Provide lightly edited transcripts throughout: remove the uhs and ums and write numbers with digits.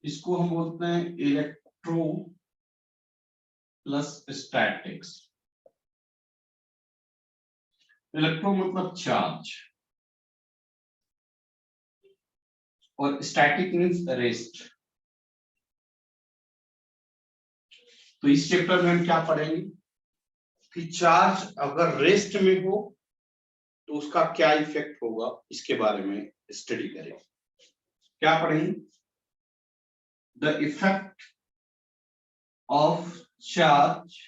इसको हम बोलते हैं इलेक्ट्रो प्लस स्टैटिक्स। इलेक्ट्रो मतलब चार्ज और स्टैटिक मीन्स रेस्ट। तो इस चैप्टर में हम क्या पढ़ेंगे कि चार्ज अगर रेस्ट में हो तो उसका क्या इफेक्ट होगा, इसके बारे में स्टडी करें। क्या पढ़ेंगे? The effect of charge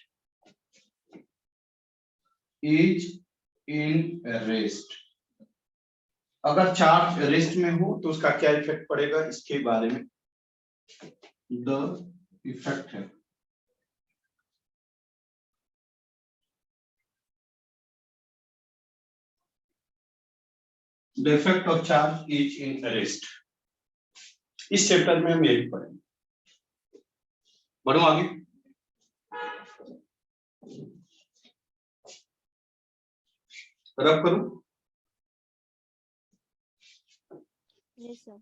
is in rest. अगर चार्ज रेस्ट में हो तो उसका क्या इफेक्ट पड़ेगा, इसके बारे में द इफेक्ट है। The effect of charge is in rest. इस चैप्टर में हम यही पढ़ेंगे। बढ़ो आगे। रब करूं? Yes sir.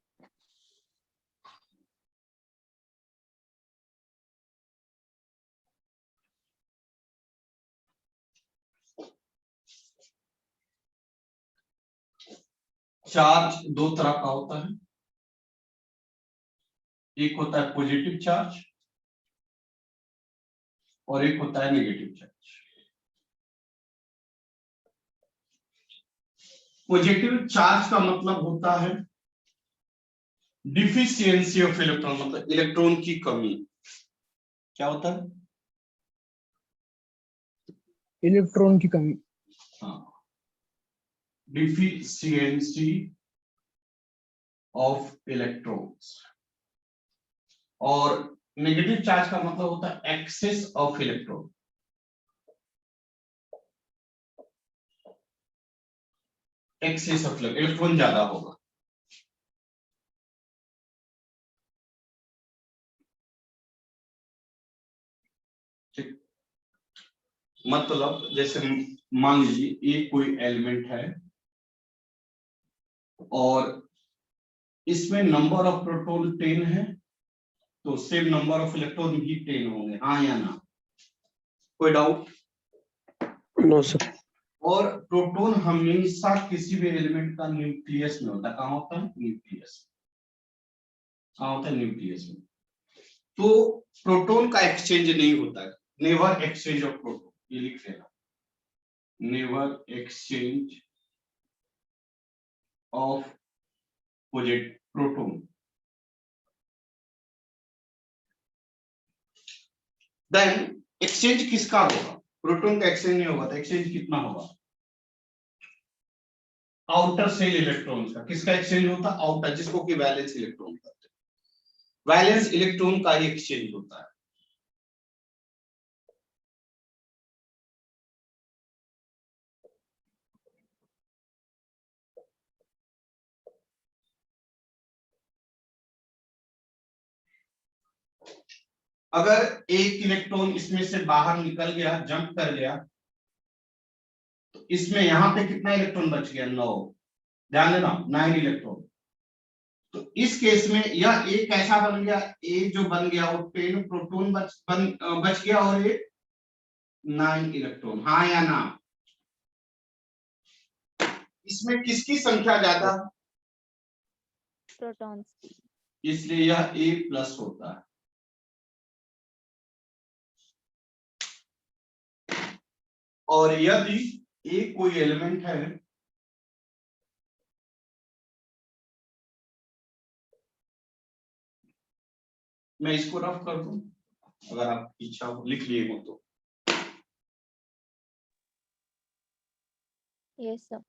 चार्ज दो तरह का होता है, एक होता है पॉजिटिव चार्ज और एक होता है नेगेटिव चार्ज। पॉजिटिव चार्ज का मतलब होता है डिफिशियंसी ऑफ इलेक्ट्रॉन, मतलब इलेक्ट्रॉन की कमी। क्या होता है? इलेक्ट्रॉन की कमी। हाँ, डिफिशियंसी ऑफ इलेक्ट्रॉन्स। और नेगेटिव चार्ज का मतलब होता है excess of electron. Excess of electron ज्यादा होगा। ठीक, मतलब जैसे मान लीजिए एक कोई एलिमेंट है और इसमें नंबर ऑफ प्रोटॉन 10 है, तो सेम नंबर ऑफ इलेक्ट्रॉन भी 10 होंगे। हाँ या ना? कोई डाउट? No sir. और प्रोटॉन हमेशा किसी भी एलिमेंट का न्यूक्लियस में होता है। कहाँ होता है? न्यूक्लियस। कहाँ होता है? न्यूक्लियस में। तो प्रोटॉन का एक्सचेंज नहीं होता है। नेवर एक्सचेंज ऑफ प्रोटॉन, ये लिख लेना। Never exchange of proton. Then exchange किसका होगा? प्रोटॉन का एक्सचेंज नहीं होगा तो एक्सचेंज कितना होगा? आउटर सेल इलेक्ट्रॉन्स का। किसका एक्सचेंज होता है? आउटर, जिसको कि वैलेंस इलेक्ट्रॉन कहते हैं। वैलेंस इलेक्ट्रॉन का ही एक्सचेंज होता है। अगर एक इलेक्ट्रॉन इसमें से बाहर निकल गया, जंप कर गया, तो इसमें यहां पे कितना इलेक्ट्रॉन बच गया? 9। ध्यान देना, 9 इलेक्ट्रॉन। तो इस केस में यह ए कैसा बन गया? ए जो बन गया वो 10 प्रोटॉन बच गया और ये 9 इलेक्ट्रॉन। हाँ या ना? इसमें किसकी संख्या ज्यादा? प्रोटॉन्स की। इसलिए यह ए प्लस होता है। और यदि ए कोई एलिमेंट है मैं इसको रफ कर दूं, अगर आप इच्छा हो लिख लिए हो तो। Yes sir.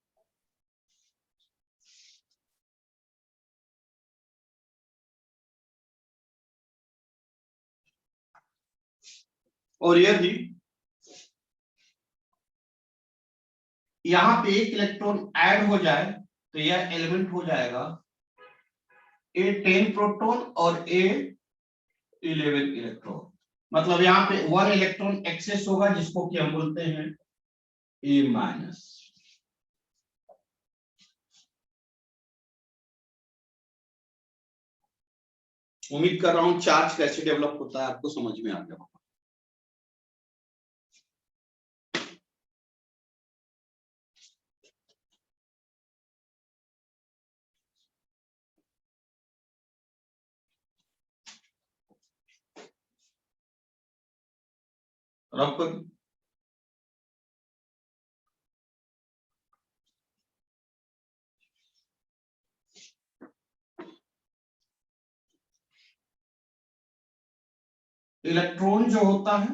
और यदि यहां पे एक इलेक्ट्रॉन ऐड हो जाए तो यह एलिमेंट हो जाएगा ए 10 प्रोटॉन और ए 11 इलेक्ट्रॉन। मतलब यहाँ पे 1 इलेक्ट्रॉन एक्सेस होगा, जिसको कि हम बोलते हैं ए माइनस। उम्मीद कर रहा हूं चार्ज कैसे डेवलप होता है आपको समझ में आ गया होगा। और आपको इलेक्ट्रॉन जो होता है,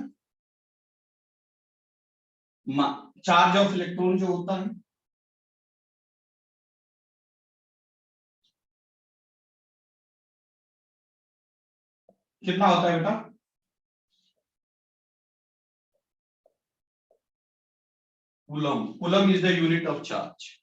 चार्ज ऑफ इलेक्ट्रॉन जो होता है, कितना होता है बेटा? Coulomb. Coulomb is the unit of charge.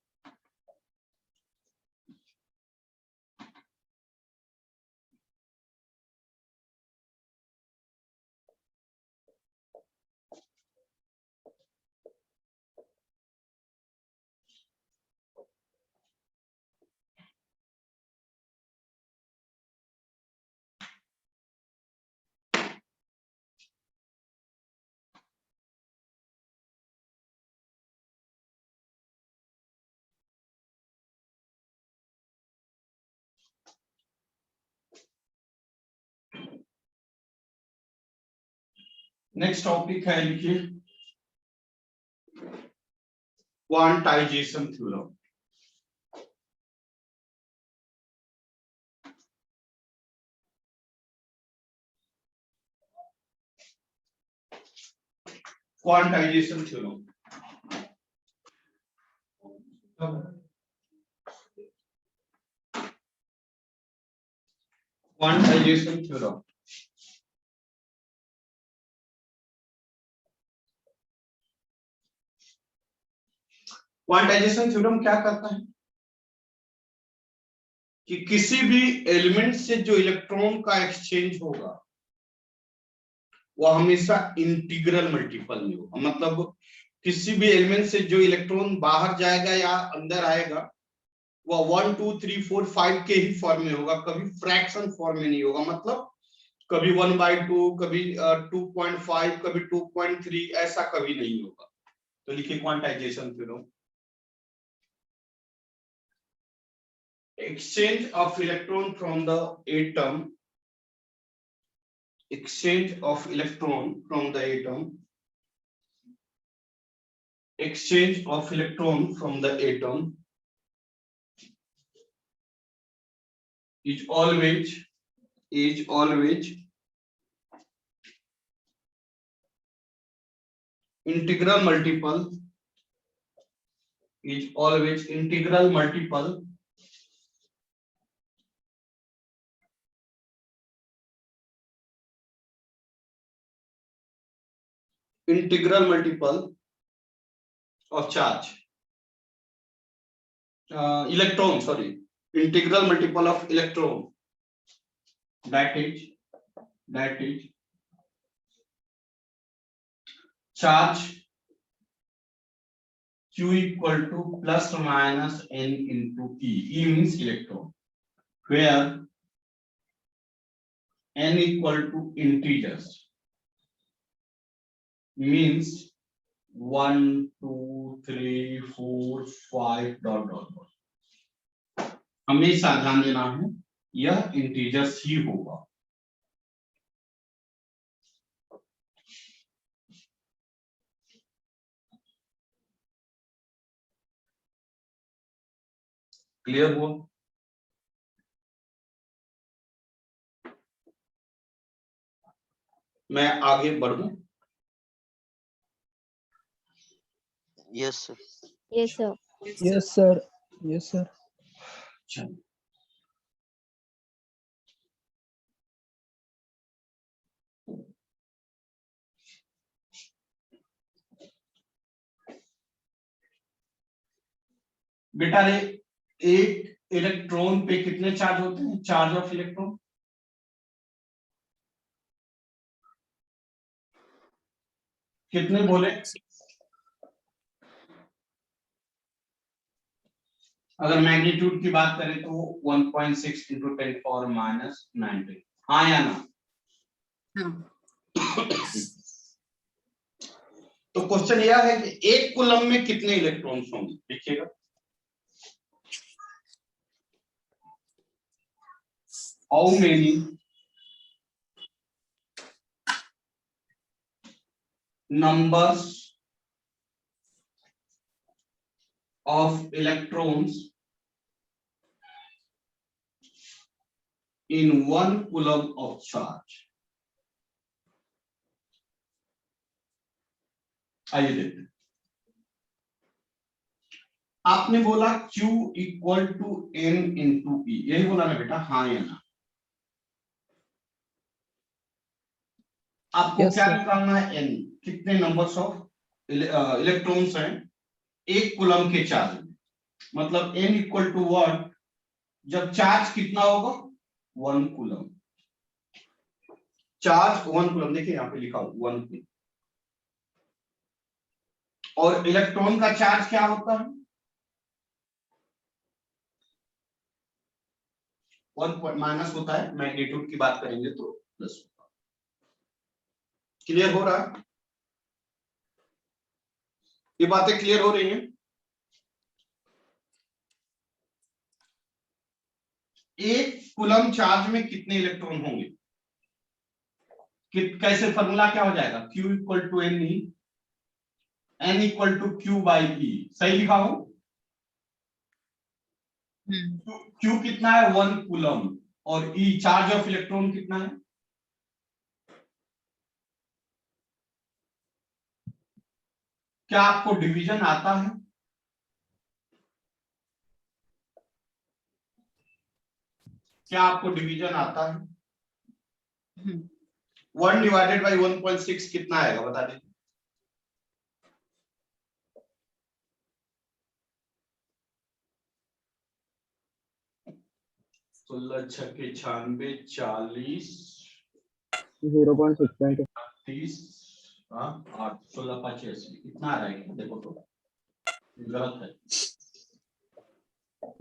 Next topic है लिखिए quantization theorem. Quantization theorem quantization theorem quantization theorem क्या करता है कि किसी भी एलिमेंट से जो इलेक्ट्रॉन का एक्सचेंज होगा वो हमेशा इंटीग्रल मल्टीपल में होगा। मतलब किसी भी एलिमेंट से जो इलेक्ट्रॉन बाहर जाएगा या अंदर आएगा वो 1 2 3 4 5 के ही फॉर्म में होगा, कभी फ्रैक्शन फॉर्म में नहीं होगा। मतलब कभी 1/2, कभी 2.5, कभी 2.3, ऐसा कभी नहीं होगा। तो लिखिए quantization theorem. Exchange of electron from the atom, exchange of electron from the atom, exchange of electron from the atom is always integral multiple, is always integral multiple of charge, electron, sorry, integral multiple of electron, that is charge Q equal to plus or minus n into E. E means electron, where n equal to integers, means 1 2 3 4 5 dot dot dot. हमेशा ध्यान देना है यह integers ही होगा। Clear हुआ? मैं आगे बढ़ूं? Yes, sir. Yes, sir. Yes, sir. Yes, sir. चलो बेटा रे, एक इलेक्ट्रॉन पे कितने चार्ज होते हैं? चार्ज ऑफ इलेक्ट्रॉन कितने बोले? अगर मैग्नीट्यूड की बात करें तो 1.6 × 10⁻⁹ हाँ या ना? हाँ, तो क्वेश्चन यह है कि एक कूलम में कितने इलेक्ट्रॉन्स होंगे, देखिएगा। How many numbers of electrons in one coulomb of charge? आइए देखते हैं। आपने बोला Q equal to N into E, यही बोला ना बेटा, हाँ या ना? आपको Yes, क्या sir. निकालना है? N, कितने नंबर्स ऑफ इलेक्ट्रॉन्स हैं एक कूलम के चार्ज में, मतलब N इक्वल टू व्हाट, जब चार्ज कितना होगा 1 कूलम, चार्ज 1 कूलम, देखिए यहाँ पे लिखा हो 1 कूलम। और इलेक्ट्रॉन का चार्ज क्या होता है? 1 माइनस होता है, मैग्नीट्यूड की बात करेंगे तो प्लस होगा। क्लियर हो रहा है? ये बातें क्लियर हो रही हैं? एक कूलम चार्ज में कितने इलेक्ट्रॉन होंगे? कैसे फॉर्मूला क्या हो जाएगा? Q equal to N E, N equal to Q by E, सही लिखा हूं? Q कितना है? 1 कूलम, और E चार्ज ऑफ इलेक्ट्रॉन कितना है? क्या आपको डिवीजन आता है? क्या आपको डिवीजन आता है? 1 डिवाइडेड बाई 1.6 कितना आएगा, बता दीजिए। 16 छक्के 96, 40, 0.6. 30, 8, 16 5 80, कितना आ रहा है? देखो तो गलत है,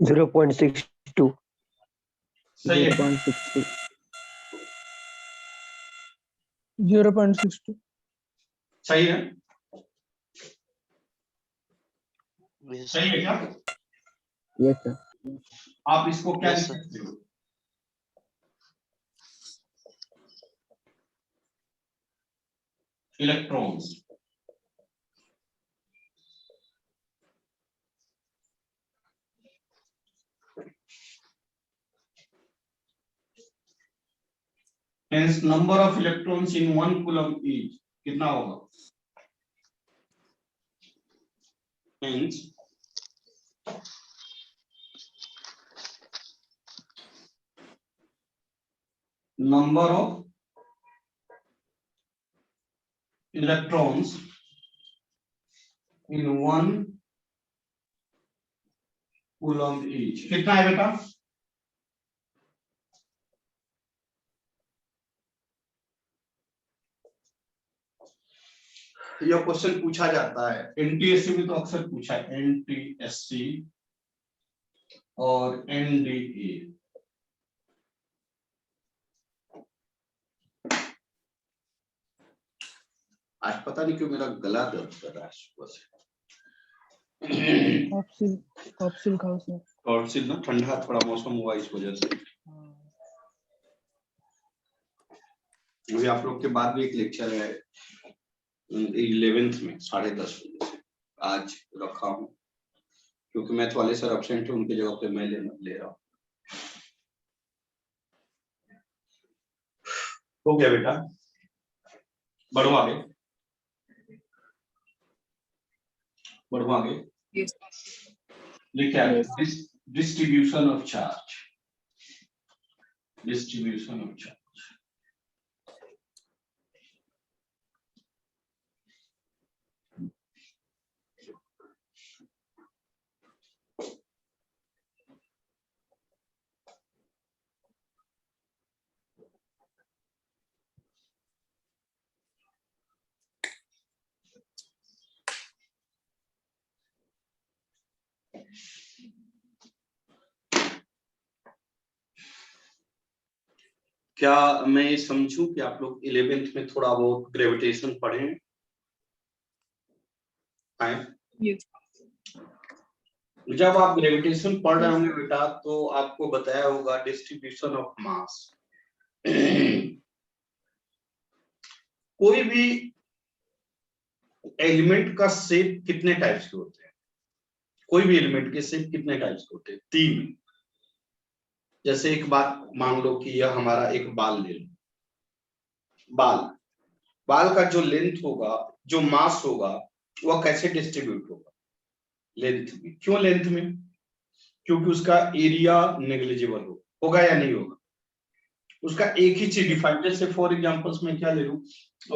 0.62. सही है, 0.62. 0.62. सही है, Yes, सही है क्या? Yes, sir. आप इसको क्या Yes, लिख sir. सकते हो? Electrons, hence number of electrons in 1 coulomb each कितना होगा? hence number of electrons in 1 coulomb each कितना है बेटा? यह क्वेश्चन पूछा जाता है एनटीएससी में, तो अक्सर पूछा है, एनटीएससी और एनडीए। आज पता नहीं क्यों मेरा गला दर्द कर रहा है सुबह से। Capsule खाओ sir. और सिर्फ ना ठंडा थोड़ा मौसम हुआ इस वजह से। अभी आप लोग के बाद भी एक लेक्चर है 11th में 10:30 बजे से, आज रखा हूँ क्योंकि मैथ वाले सर एब्सेंट है, उनकी जगह पे मैं ले रहा हूँ। हो गया बेटा, बढ़ो आगे, बढ़ो आगे। Yes. लिखे आगे, distribution of charge, distribution of charge. क्या मैं ये समझूं कि आप लोग 11th में थोड़ा बहुत ग्रेविटेशन पढ़े हैं? Yes. जब आप ग्रेविटेशन पढ़ रहे होंगे बेटा तो आपको बताया होगा डिस्ट्रीब्यूशन ऑफ मास। कोई भी एलिमेंट का शेप कितने टाइप्स के होते हैं? कोई भी एलिमेंट के शेप कितने टाइप्स के होते हैं? 3। जैसे एक बात मान लो कि यह हमारा एक बाल ले लो, बाल का जो लेंथ होगा, जो मास होगा, वह कैसे डिस्ट्रीब्यूट होगा? लेंथ में। क्यों लेंथ में? क्योंकि उसका एरिया नेग्लिजिबल होगा या नहीं होगा? उसका एक ही चीज डिफाइन, जैसे फॉर एग्जांपल्स में क्या ले लूं,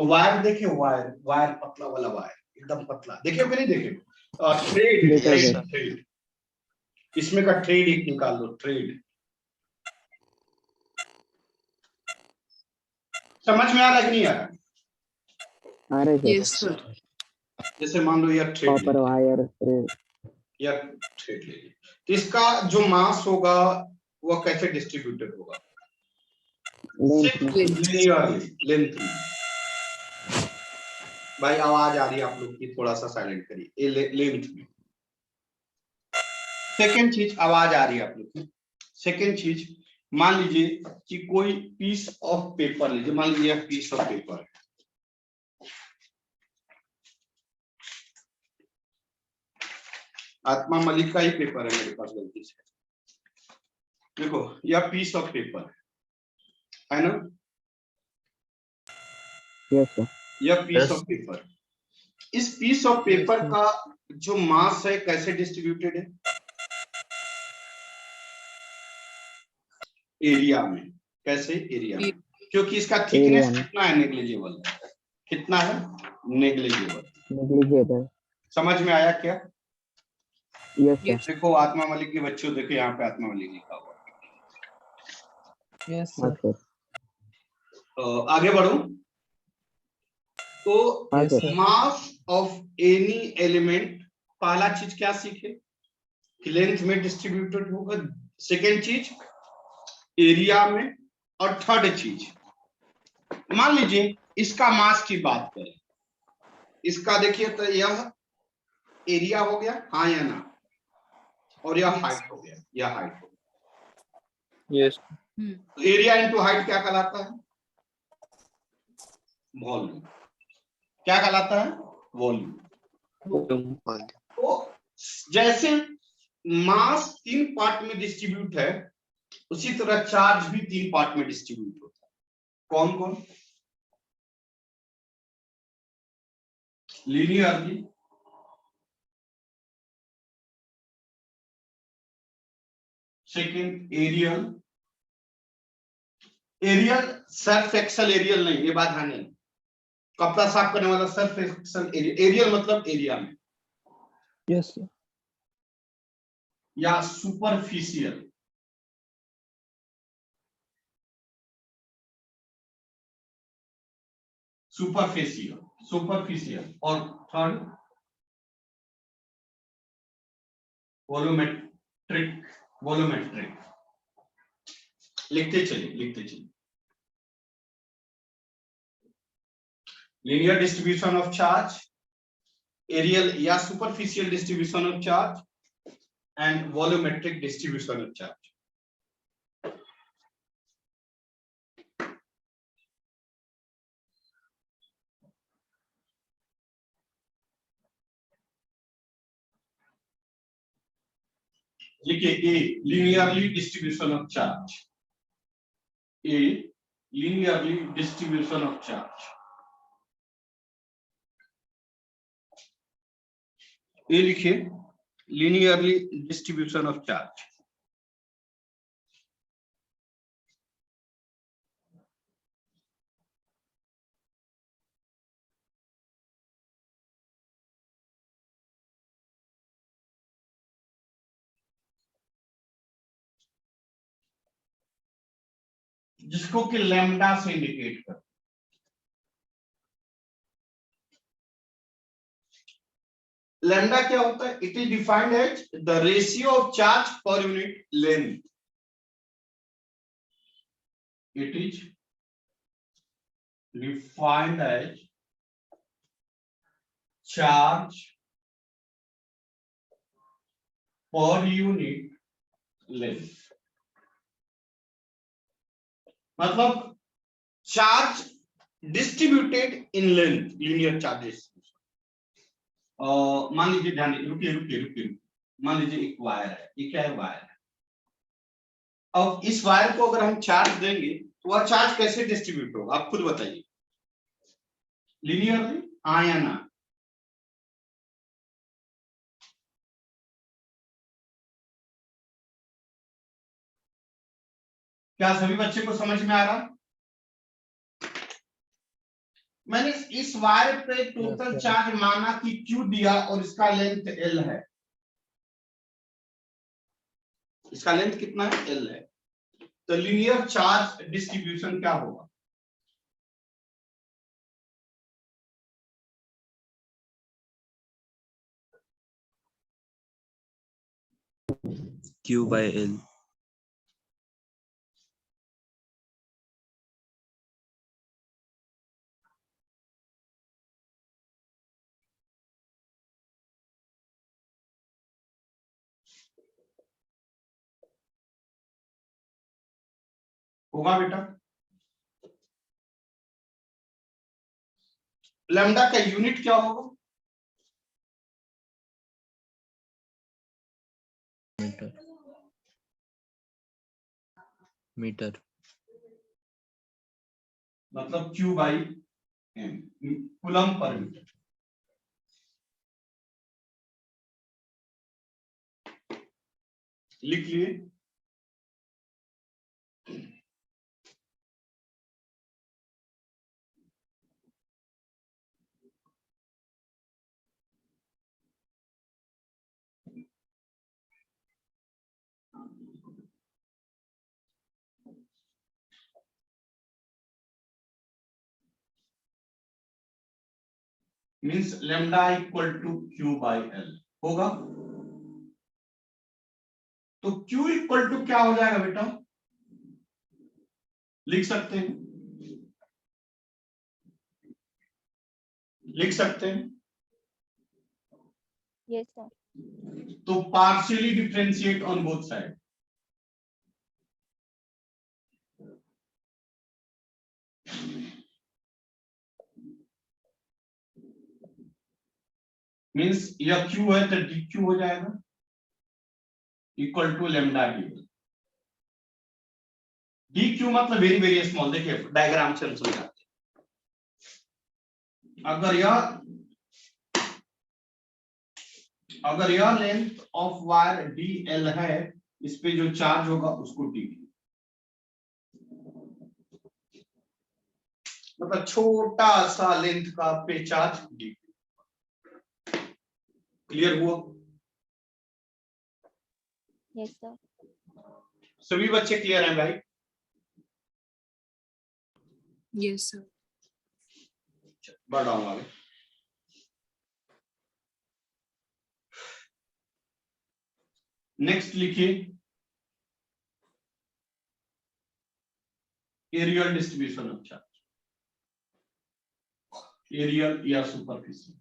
वायर देखे, वायर पतला वाला वायर, एकदम पतला, देखे हो कि नहीं देखे? थ्रेड, इसमें का थ्रेड एक निकाल लो, थ्रेड। समझ में आ रहा है कि नहीं आ रहा? आ रहे सर। Yes, sir. जैसे मान लो यह थ्रेड, कॉपर वायर थ्रेड। या थ्रेड ले ली, तो इसका जो मास होगा वह कैसे डिस्ट्रीब्यूटेड होगा? लेंथ में। भाई आवाज आ रही है आप लोग की, थोड़ा सा साइलेंट करिए। लेंथ में। सेकेंड चीज, आवाज आ रही है आप लोग की। सेकेंड चीज, मान लीजिए कि कोई पीस ऑफ पेपर लीजिए, मान लीजिए पीस ऑफ पेपर है, आत्मा मलिक का ही पेपर है मेरे पास, गलती से देखो, यह पीस ऑफ पेपर है ना? Yes sir. यह पीस ऑफ पेपर, इस पीस ऑफ पेपर का जो मास है कैसे डिस्ट्रीब्यूटेड है? एरिया में। कैसे? एरिया में। क्योंकि इसका थिकनेस कितना है? नेग्लिजिबल। कितना है? नेग्लिजिबल। समझ में आया क्या? Yes sir. देखो आत्मा मलिक के बच्चों, देखो यहाँ पे आत्मा मलिक लिखा हुआ है। Yes sir. आगे बढ़ो। तो मास ऑफ एनी एलिमेंट, पहला चीज क्या सीखे कि लेंथ में डिस्ट्रीब्यूटेड होगा, सेकेंड चीज एरिया में, और थर्ड चीज, मान लीजिए इसका मास की बात करें, इसका देखिए तो यह एरिया हो गया, हाँ या ना, और यह हाइट हो गया, यह हाइट हो गया। यस। एरिया इंटू हाइट क्या कहलाता है? वॉल्यूम। क्या कहलाता है? वॉल्यूम। तो जैसे मास 3 पार्ट में डिस्ट्रीब्यूट है, उसी तरह चार्ज भी 3 पार्ट में डिस्ट्रीब्यूट होता है। कौन कौन? Linearly, second aerial, Surf Excel aerial नहीं, ये बात ध्यान नहीं, कपड़ा साफ करने वाला सर्फ एक्सल एरियल मतलब एरिया में। Yes sir. या सुपरफिशियल, सुपरफिशियल, और थर्ड वॉल्यूमेट्रिक। लिखते चलिए। Linear distribution of charge, aerial या superficial distribution of charge, and volumetric distribution of charge. देखिए, a linearly distribution of charge, a linearly distribution of charge, ये लिखिए linearly distribution of charge. जिसको कि lambda से indicate कर, लैम्डा क्या होता है? It is defined as the ratio of charge per unit length. इट इज defined as charge per unit length, मतलब charge distributed in length, linear charges. मान लीजिए, ध्यान दीजिए, रुकिए रुकिए रुकिए रुकिए, मान लीजिए एक वायर है, ये क्या है, वायर है। अब इस वायर को अगर हम चार्ज देंगे तो वह चार्ज कैसे डिस्ट्रीब्यूट होगा, आप खुद बताइए, लीनियरली, हाँ या ना? क्या सभी बच्चे को समझ में आ रहा? मैंने इस वायर पे टोटल Yes, sir. चार्ज माना कि Q दिया और इसका लेंथ L है, इसका लेंथ कितना है, L है। तो लीनियर चार्ज डिस्ट्रीब्यूशन क्या होगा? Q by L. होगा बेटा? लैम्डा का यूनिट क्या होगा? Meter. Meter. मतलब Q by M, coulomb per meter. लिख लिए? Means lambda equal to Q by L होगा। तो Q इक्वल टू क्या हो जाएगा बेटा, लिख सकते हैं, लिख सकते हैं। Yes, sir. तो partially differentiate on both side, means यह Q है तो dQ हो जाएगा equal to lambda D. dQ मतलब वेरी वेरी स्मॉल, देखिए डायग्राम से हम समझाते हैं। अगर यह लेंथ ऑफ वायर DL है, इस पे जो चार्ज होगा उसको dQ, मतलब छोटा सा लेंथ का पे चार्ज dQ। क्लियर हुआ? Yes, sir. सभी बच्चे क्लियर हैं भाई? Yes, sir. बढ़ाऊंगा आगे। नेक्स्ट लिखिए areal distribution of charge, aerial या सुपरफिशियल।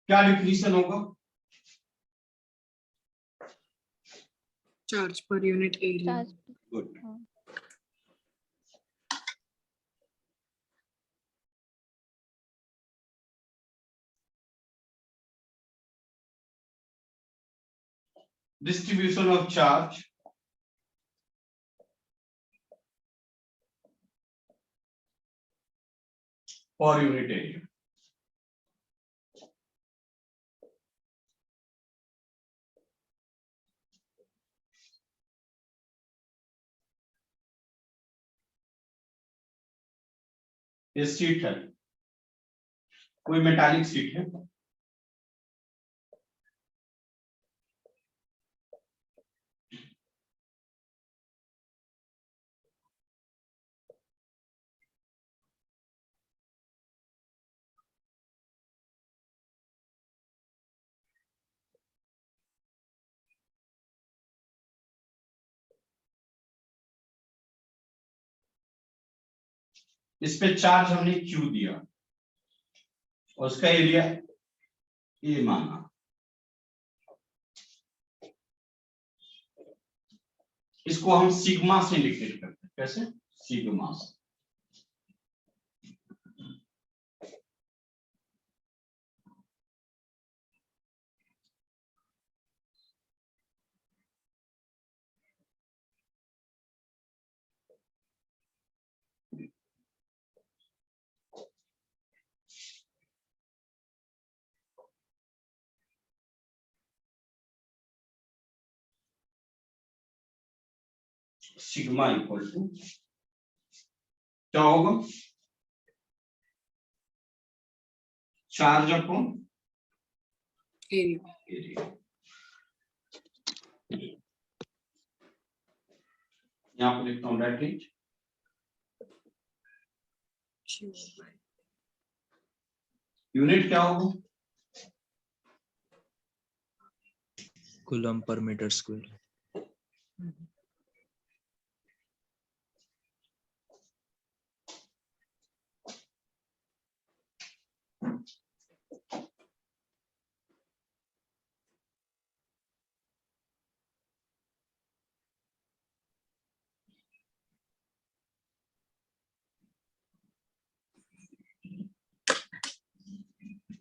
क्या डिफिनीशन होगा? Charge per unit area. Charge. Good. Distribution of charge per unit area. ये शीट है, कोई मेटालिक शीट है, इस पे चार्ज हमने Q दिया और उसका एरिया A माना। इसको हम सिग्मा से इंडिकेट करते हैं, कैसे? सिग्मा से। सिग्मा इक्वल टू क्या होगा? Charge upon Area. एरिया। यहाँ पर लिखता हूँ that is Q by. Unit क्या होगा? Coulomb per metre square.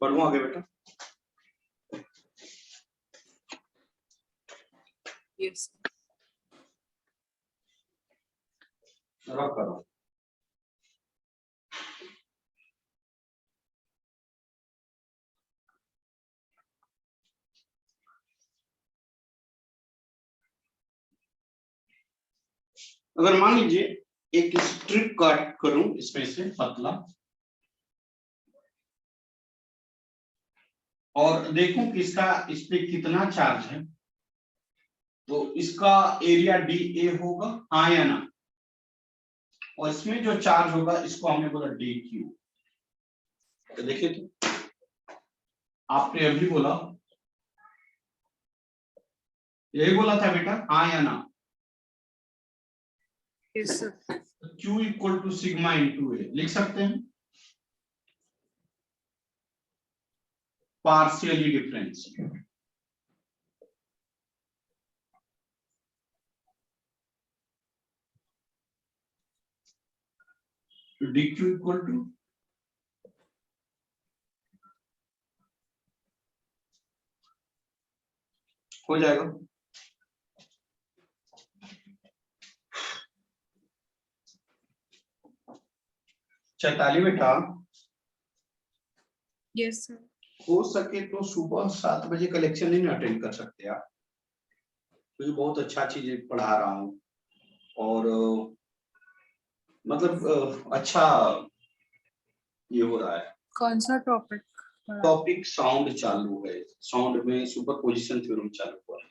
पढ़ू आगे बेटा। Yes. रब करो। अगर मान लीजिए एक स्ट्रिप कट करूं इसमें से पतला और देखूं कि इसका इस पे कितना चार्ज है, तो इसका एरिया DA होगा, हाँ या ना? और इसमें जो चार्ज होगा इसको हमने बोला DQ। तो देखिए तो आपने अभी बोला, यही बोला था बेटा, हाँ या ना? Yes, sir. Q equal to sigma into A लिख सकते हैं, partially difference. DQ equal to हो जाएगा। चैताली बेटा, Yes, sir. हो सके तो सुबह 7 बजे का लेक्चर नहीं अटेंड कर सकते आप, क्योंकि बहुत अच्छा चीज पढ़ा रहा हूँ और मतलब अच्छा ये हो रहा है। कौन सा टॉपिक? टॉपिक साउंड चालू है, साउंड में सुपर पोजिशन थ्योरम चालू हुआ है।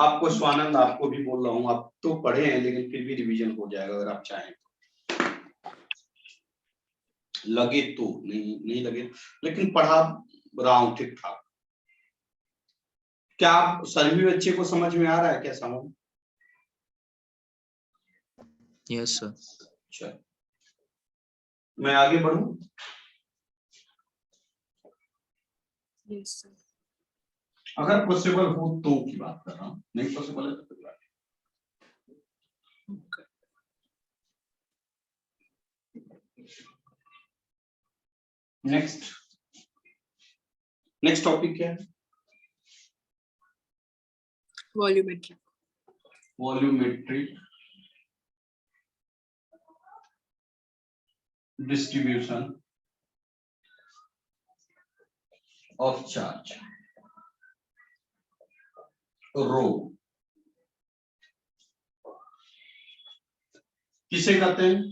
आपको स्वानंद आपको भी बोल रहा हूँ, आप तो पढ़े हैं लेकिन फिर भी रिवीजन हो जाएगा अगर आप चाहें तो। लगे तो, नहीं लगे, लेकिन पढ़ा रहा हूँ ठीक ठाक। क्या आप सभी बच्चे को समझ में आ रहा है क्या साउंड? Yes sir. अच्छा, मैं आगे बढ़ूं? Yes, sir. अगर पॉसिबल हो तो की बात कर रहा हूँ, नहीं पॉसिबल है तो कोई बात Okay. नहीं। नेक्स्ट टॉपिक क्या है? Volumetric. Volumetric distribution of charge, rho. किसे कहते हैं?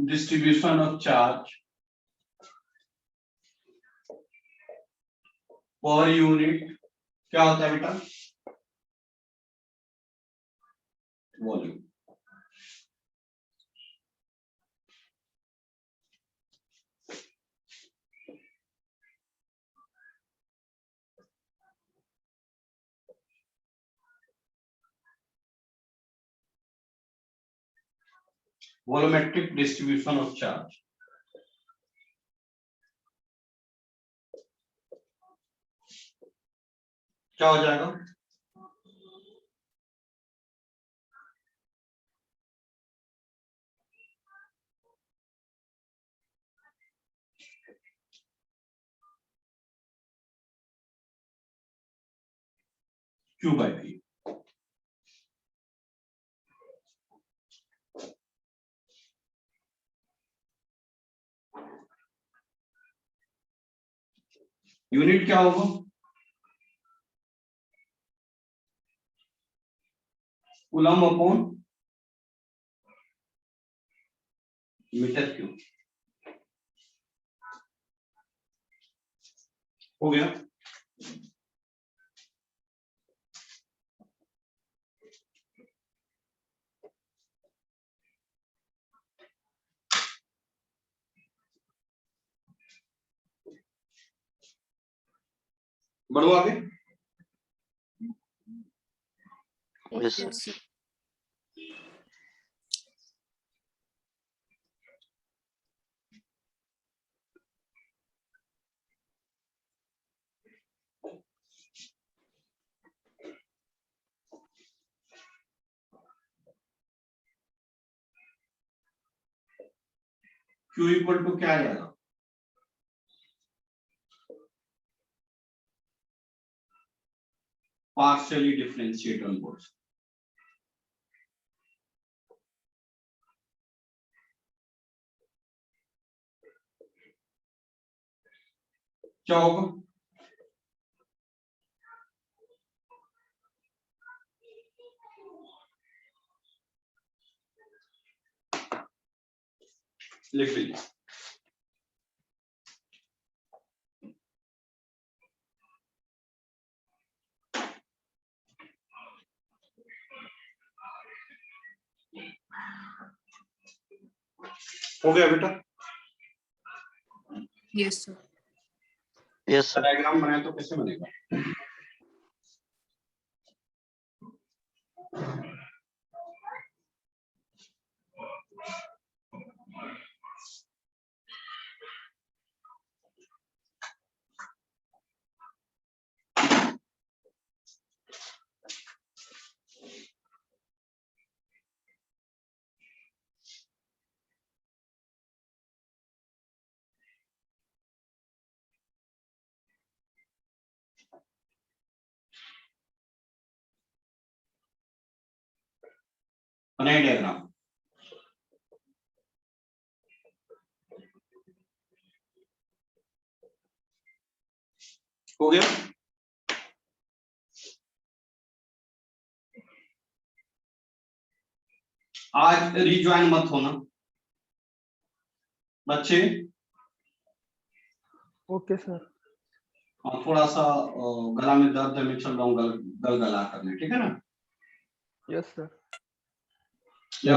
distribution of charge per unit क्या होता है बेटा? Volume. Volumetric distribution of charge. क्या हो जाएगा? Q by V। यूनिट क्या होगा? Coulomb upon meter cube. हो गया? बढ़ो आगे। Yes, sir. Yes, sir. Q equal to क्या आएगा? Partially differentiate on both। क्या होगा? लिख लीजिए। हो गया बेटा? Yes, sir. Yes, sir. Diagram बनाए तो कैसे बनेगा? बनाए डायग्राम। हो गया? आज रिज्वाइन मत होना बच्चे। Okay sir. और थोड़ा सा गला में दर्द है, मैं चल रहा हूँ गलगला करने, ठीक है ना? Yes sir. या